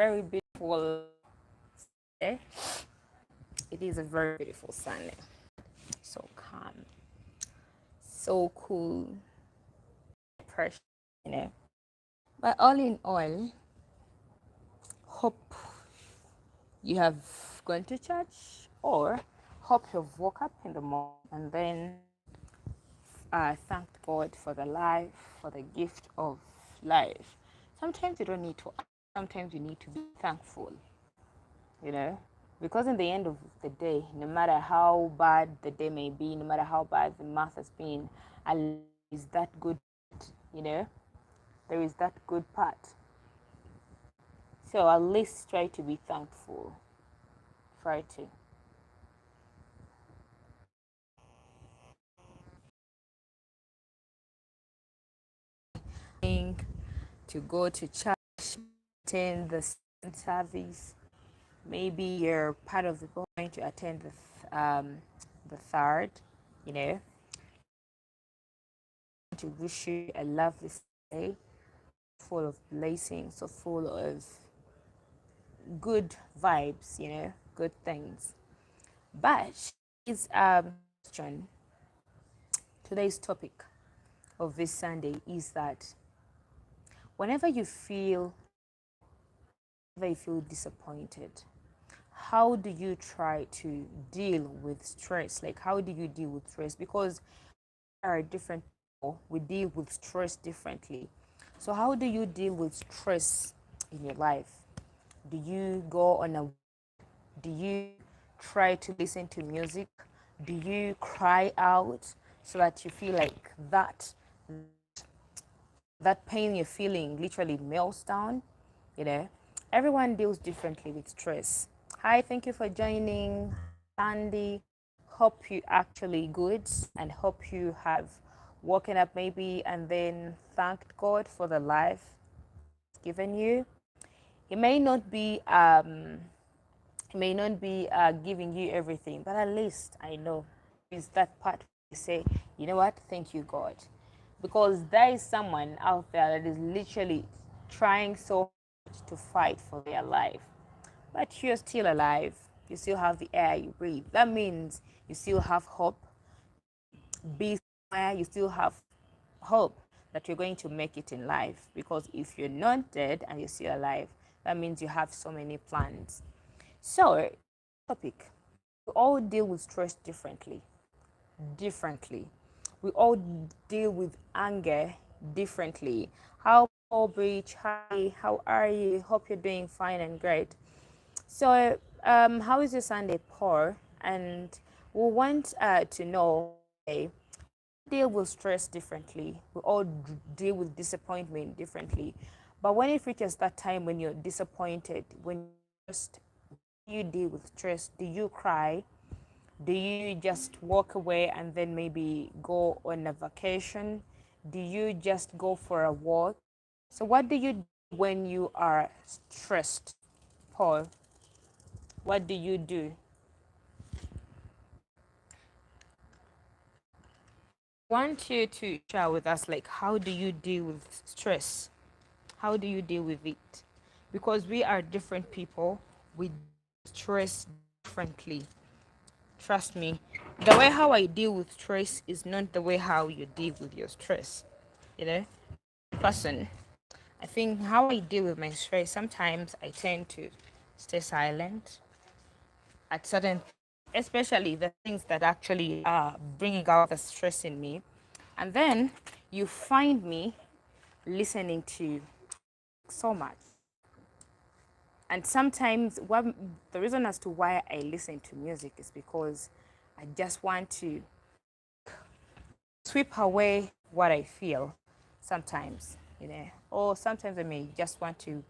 very beautiful Sunday. It is a very beautiful Sunday. So calm, so cool, precious, you know. But all in all, hope you have gone to church or hope you've woke up in the morning and then thanked God for the life, for the gift of life. Sometimes you don't need to, sometimes you need to be thankful, you know, because in the end of the day, no matter how bad the day may be, no matter how bad the month has been, at least is that good, you know, there is that good part. So at least try to be thankful. Try to. To go to church, attend the service. Maybe you're part of the going to attend the third, you know, to wish you a lovely day, full of blessings, so full of good vibes, you know, good things. But is question, today's topic of this Sunday is that whenever you feel disappointed, how do you try to deal with stress? Like, how do you deal with stress? Because there are different people, we deal with stress differently. So how do you deal with stress in your life? Do you go on a, do you try to listen to music? Do you cry out so that you feel like that pain you're feeling literally melts down? You know, everyone deals differently with stress. Hi, thank you for joining, Sandy. Hope you actually good and hope you have woken up maybe and then thanked God for the life given you. He may not be giving you everything, but at least I know is that part you say, you know what, thank you God, because there is someone out there that is literally trying so hard to fight for their life, but you're still alive. You still have the air you breathe. That means you still have hope. Be somewhere, you still have hope that you're going to make it in life, because if you're not dead and you're still alive, that means you have so many plans. So, topic, we all deal with stress differently. We all deal with anger differently. How Bridge, hi, how are you? Hope you're doing fine and great. So, how is your Sunday, Paul? And we want to know, okay, deal with stress differently. We all deal with disappointment differently. But when it reaches that time when you're disappointed, when just you deal with stress, do you cry? Do you just walk away and then maybe go on a vacation? Do you just go for a walk? So what do you do when you are stressed, Paul? What do you do? I want you to share with us, like, how do you deal with stress? How do you deal with it? Because we are different people, we stress differently. Trust me, the way how I deal with stress is not the way how you deal with your stress. You know, person. I think how I deal with my stress, sometimes I tend to stay silent at certain, especially the things that actually are bringing out the stress in me. And then you find me listening to so much. And sometimes the reason as to why I listen to music is because I just want to sweep away what I feel sometimes, you know. Or sometimes I may just want to,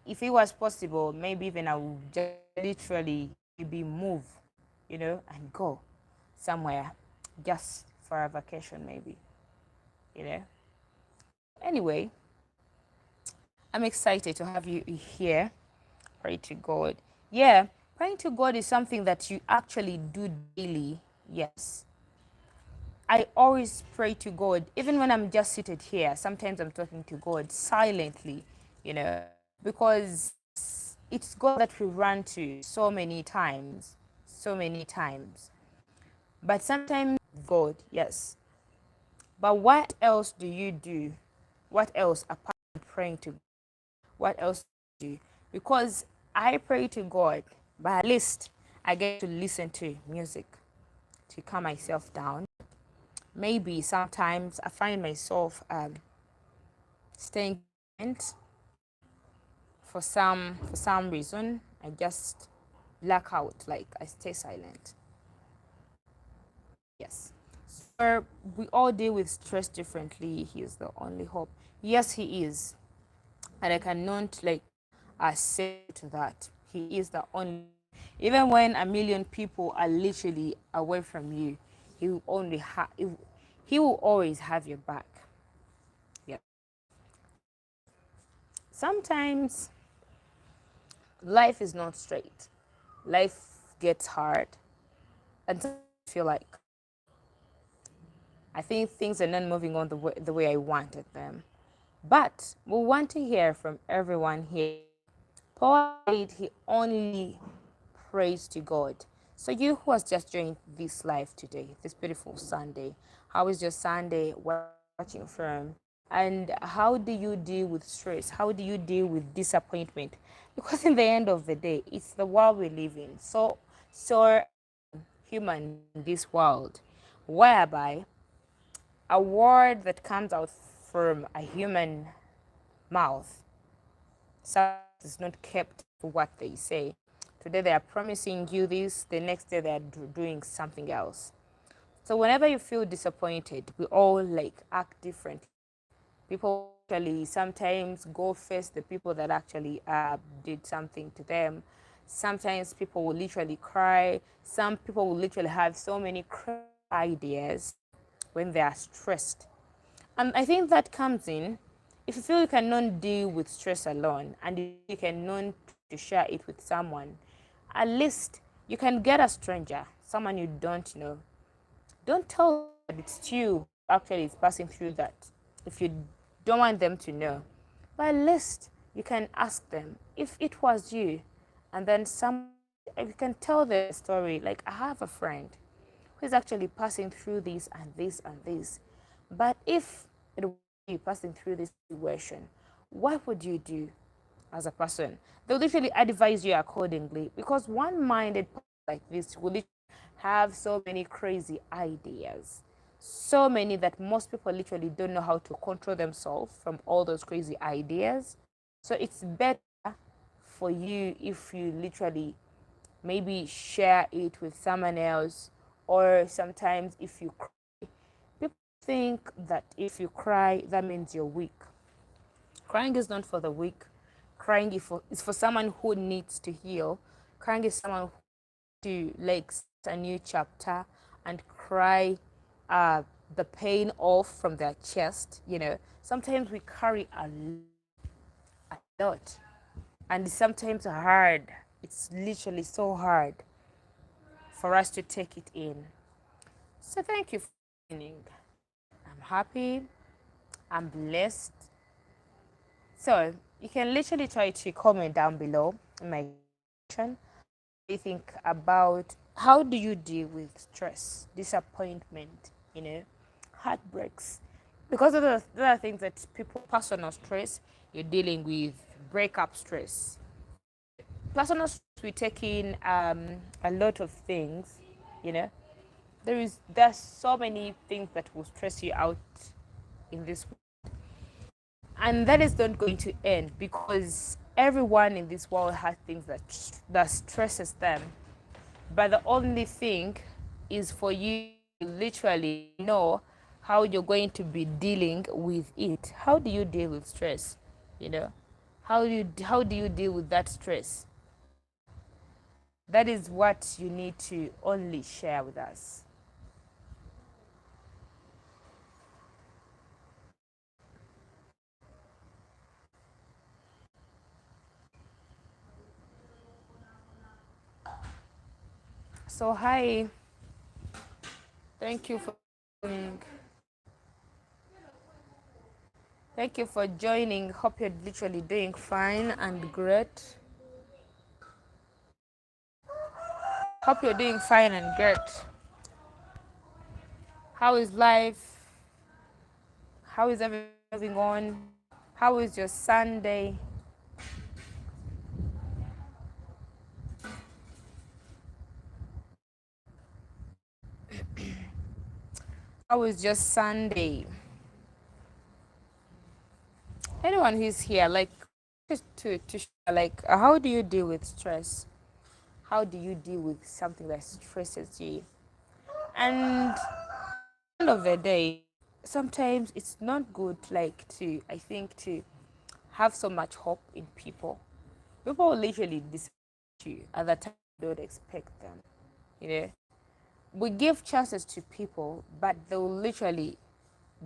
if it was possible, maybe even I would just literally be move, you know, and go somewhere just for a vacation maybe, you know. Anyway, I'm excited to have you here. Pray to God. Yeah, praying to God is something that you actually do daily. Yes. I always pray to God, even when I'm just seated here. Sometimes I'm talking to God silently, you know. because it's God that we run to so many times. But sometimes God, yes. But what else do you do? What else apart from praying to God? What else do you do? Because I pray to God, but at least I get to listen to music to calm myself down. Maybe sometimes I find myself staying silent for some reason. I just black out, like I stay silent. Yes. So we all deal with stress differently. He is the only hope. Yes, he is. And I cannot say to that. He is the only, even when a million people are literally away from you, he will he will always have your back. Yeah. Sometimes life is not straight. Life gets hard. And sometimes I feel like I think things are not moving on the way I wanted them. But we want to hear from everyone here. Paul said he only prays to God. So you who has just joined this live today, this beautiful Sunday, how is your Sunday watching from? And how do you deal with stress? How do you deal with disappointment? Because in the end of the day, it's the world we live in. So human in this world, whereby a word that comes out from a human mouth sometimes is not kept for what they say. Today they are promising you this, the next day they are doing something else. So whenever you feel disappointed, we all act differently. People actually sometimes go face the people that actually did something to them. Sometimes people will literally cry. Some people will literally have so many ideas when they are stressed. And I think that comes in if you feel you cannot deal with stress alone and you cannot to share it with someone, at least you can get a stranger, someone you don't know. Don't tell them that it's you actually is passing through that if you don't want them to know. But at least you can ask them if it was you, and then you can tell the story. Like, I have a friend who is actually passing through this and this and this. But if it was you passing through this situation, what would you do as a person? They'll literally advise you accordingly because one-minded person like this will literally have so many crazy ideas. So many that most people literally don't know how to control themselves from all those crazy ideas. So it's better for you if you literally maybe share it with someone else, or sometimes if you cry, people think that if you cry that means you're weak. Crying is not for the weak. Crying is for someone who needs to heal. Crying is someone who to start a new chapter and cry the pain off from their chest. Sometimes we carry a lot, and it's sometimes hard. It's literally so hard for us to take it in. So thank you for listening. I'm happy. I'm blessed. So you can literally try to comment down below in my section. You think about how do you deal with stress, disappointment, heartbreaks. Because of the other things that people, personal stress, you're dealing with breakup stress. Personal stress, we take in a lot of things, you know. There's so many things that will stress you out in this world. And that is not going to end because everyone in this world has things that stresses them. But the only thing is for you to literally know how you're going to be dealing with it. How do you deal with stress? You know? How do you deal with that stress? That is what you need to only share with us. So hi, thank you for coming. Thank you for joining. Hope you're literally doing fine and great. Hope you're doing fine and great. How is life? How is everything moving on? How is your Sunday? How is your Sunday? Anyone who's here, like, just to share, like, how do you deal with stress? How do you deal with something that stresses you? And at the end of the day, sometimes it's not good, like, to, I think, to have so much hope in people. People will literally disappoint you at the time you don't expect them. You know, we give chances to people, but they will literally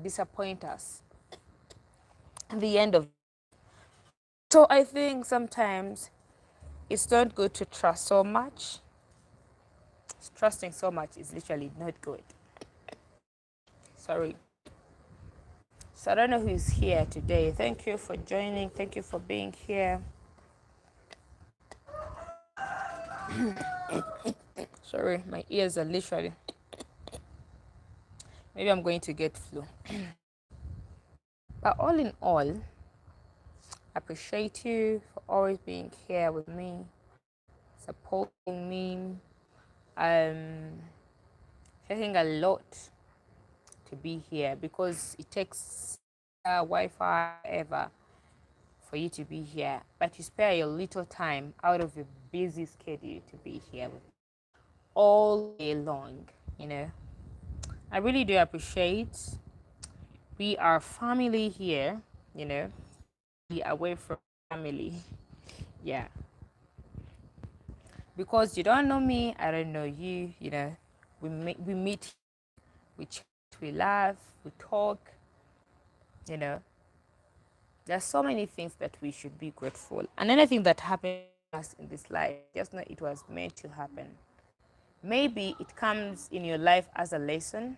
disappoint us at the end of. So I think sometimes it's not good to trust so much. Trusting so much is literally not good. Sorry. So I don't know who's here today. Thank you for joining. Thank you for being here. Sorry, my ears are literally. Maybe I'm going to get flu. But all in all, I appreciate you for always being here with me, supporting me. Taking a lot to be here because it takes Wi-Fi ever for you to be here, but you spare your little time out of your busy schedule to be here with me all day long. You know, I really do appreciate. We are family here. You know, be away from family. Yeah, because you don't know me, I don't know you. You know, we meet, we chat, we laugh, we talk. You know, there's so many things that we should be grateful. And anything that happens to us in this life, just know it was meant to happen. Maybe it comes in your life as a lesson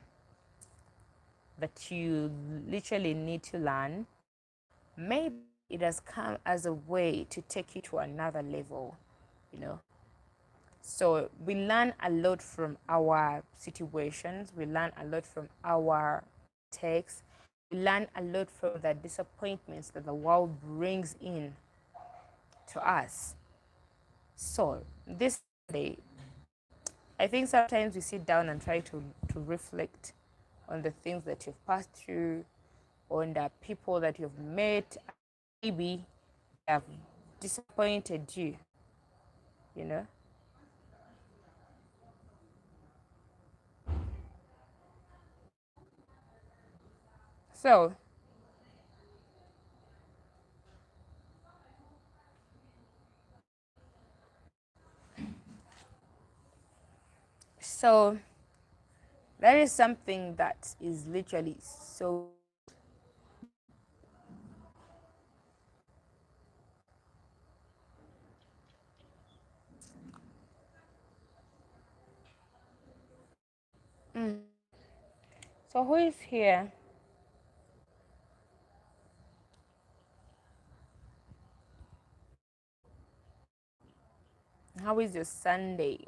that you literally need to learn. Maybe it has come as a way to take you to another level, you know. So we learn a lot from our situations, we learn a lot from our mistakes, we learn a lot from the disappointments that the world brings in to us. So this day, I think sometimes we sit down and try to reflect on the things that you've passed through, on the people that you've met, maybe have disappointed you, you know. So so that is something that is literally so. Mm. So who is here? How is your Sunday?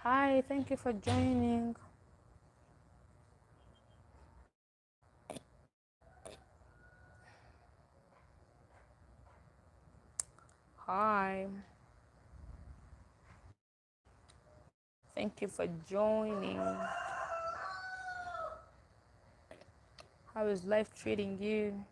Hi, thank you for joining. Hi, thank you for joining. How is life treating you?